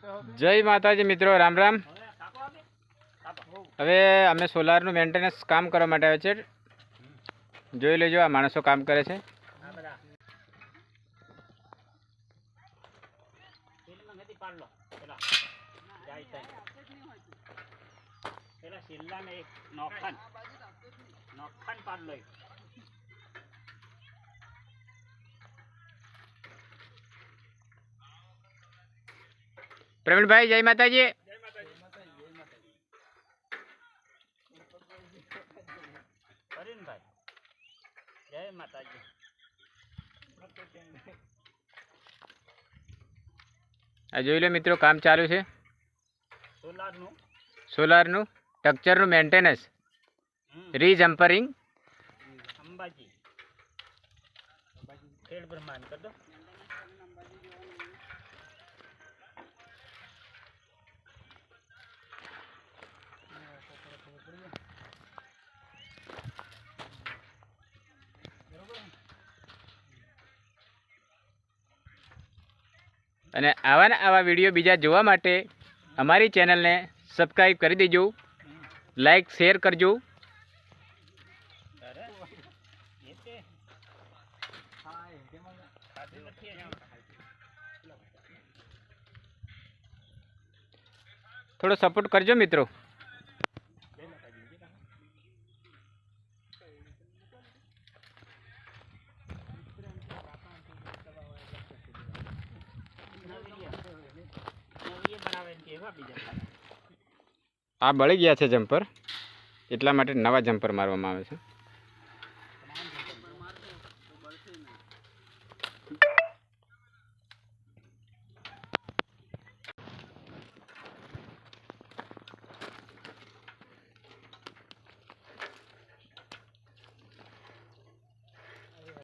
जय माताजी मित्रों, राम राम। हवे अमे सोलारનું મેન્ટેનન્સ કામ કરવા માટે આવે છે। જોઈ લેજો, આ માણસો કામ કરે છે। प्रवीण भाई, जय माताजी। जय माताजी। आ જોઈ લો મિત્રો, કામ ચાલુ છે। સોલારનું સ્ટ્રક્ચરનું મેન્ટેનન્સ, રીજમ્પરિંગ। અંબાજી ખેડ બ્રહ્માંડ કર દો। અને આવા ને આવા વિડીયો બીજા જોવા માટે અમારી ચેનલને સબસ્ક્રાઈબ કરી દેજો, લાઈક શેર કરજો। થોડો સપોર્ટ કરજો મિત્રો। આ બળી ગયા છે જમ્પર, એટલા માટે નવા જમ્પર મારવામાં આવે છે।